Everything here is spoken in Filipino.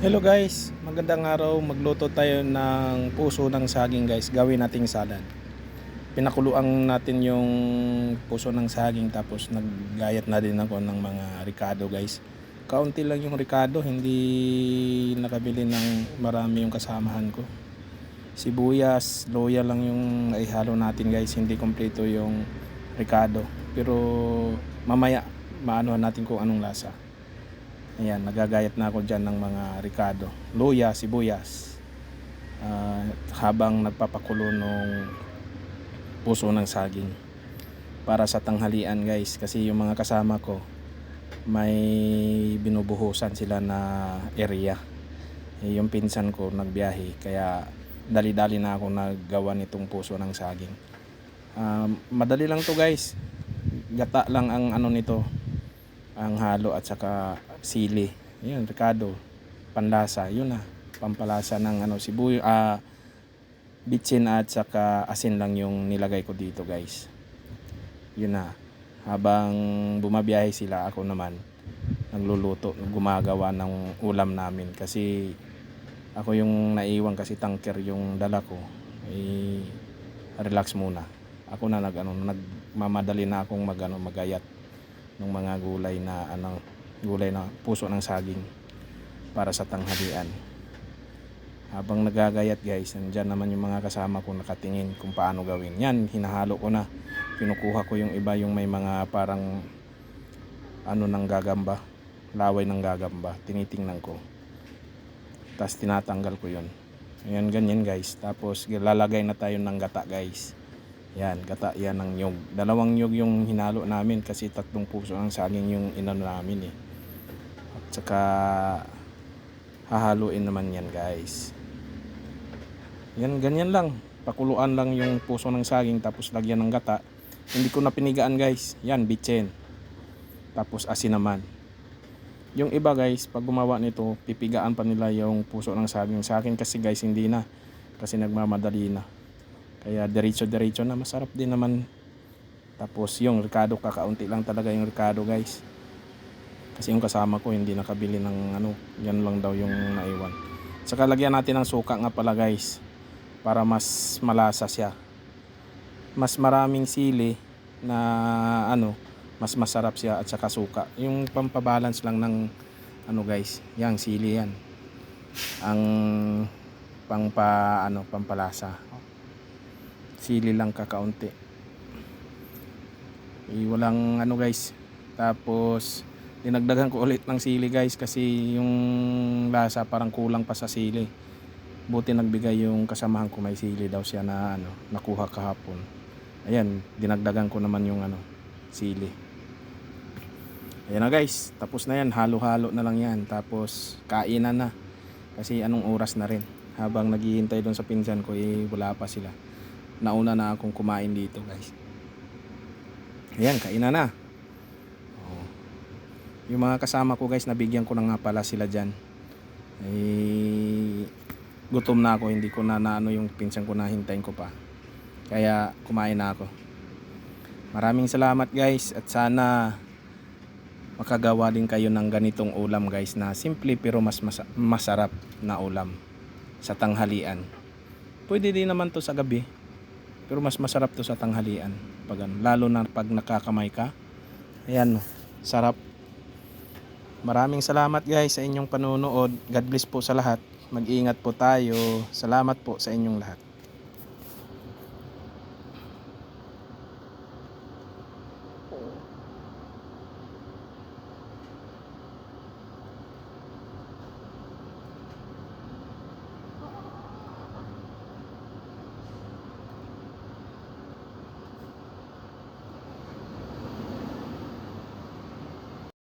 Hello guys, magandang araw. Magluto tayo ng puso ng saging guys. Gawin nating salad. Pinakuluan natin yung puso ng saging tapos naggayat na din ako ng mga ricado guys. Kaunti lang yung ricado, hindi nakabili ng marami yung kasamahan ko. Sibuyas, loya lang yung ihalo natin guys. Hindi kompleto yung ricado. Pero mamaya maanohan natin kung anong lasa. Ayan, nagagayat na ako dyan ng mga ricado, luya, sibuyas, habang nagpapakulo ng puso ng saging para sa tanghalian guys. Kasi yung mga kasama ko may binubuhusan sila na area. Yung pinsan ko nagbiyahe kaya dali-dali na ako naggawa nitong puso ng saging. Madali lang to guys, gata lang ang ano nito, ang halo at saka sili. Yun, ricado, panlasa, yun na. Pampalasa ng ano, bitsin at saka asin lang yung nilagay ko dito guys. Yun na. Habang bumabiyahe sila, ako naman nagluluto, gumagawa ng ulam namin. Kasi ako yung naiwan kasi tanker yung dala ko. Relax muna. Ako na nagmamadali na akong magayat ng mga gulay na puso ng saging para sa tanghalian. Habang nagagayat guys, nandiyan naman yung mga kasama ko nakatingin kung paano gawin. Yan, hinahalo ko na. Kinukuha ko yung iba, yung may mga parang ng gagamba, laway ng gagamba. Tinitingnan ko. Tapos tinatanggal ko yun. Ayan, ganyan guys. Tapos lalagay na tayo ng gata guys. Yan, gata yan ng nyug. Dalawang nyug yung hinalo namin kasi 3 puso ang saging yung inano namin eh. At saka hahaluin naman yan guys. Yan, ganyan lang. Pakuluan lang yung puso ng saging tapos lagyan ng gata. Hindi ko na pinigaan guys. Yan, bitsin. Tapos asin naman. Yung iba guys, pag gumawa nito, pipigaan pa nila yung puso ng saging. Sa akin kasi guys, hindi na. Kasi nagmamadali na. Kaya diretso-diretso na, masarap din naman. Tapos yung ricado, kakaunti lang talaga yung ricado guys. Kasi yung kasama ko hindi nakabili ng yan lang daw yung naiwan. Saka lagyan natin ng suka nga pala guys, para mas malasa siya. Mas maraming sili na mas masarap siya at saka suka. Yung pampabalance lang ng guys, yang sili yan. Ang pampalasa. Sili lang kakaunti. Walang guys. Tapos dinagdagan ko ulit ng sili guys kasi yung lasa parang kulang pa sa sili. Buti nagbigay yung kasamahan ko, may sili daw siya na nakuha kahapon. Ayan, dinagdagan ko naman yung sili. Ayan na guys, tapos na yan, halo-halo na lang yan. Tapos kainan na. Kasi anong oras na rin. Habang naghihintay doon sa pinsan ko, wala pa sila. Nauna na akong kumain dito guys. Ayan, kainan na. Yung mga kasama ko guys, nabigyan ko na nga pala sila dyan. Gutom na ako, hindi ko na yung pinsan ko na hintayin ko pa. Kaya kumain na ako. Maraming salamat guys, at sana makagawa din kayo ng ganitong ulam guys, na simple pero mas masarap na ulam sa tanghalian. Pwede din naman to sa gabi, pero mas masarap to sa tanghalian lalo na pag nakakamay ka. Ayan, sarap. Maraming salamat guys sa inyong panonood. God bless po sa lahat. Mag-iingat po tayo. Salamat po sa inyong lahat.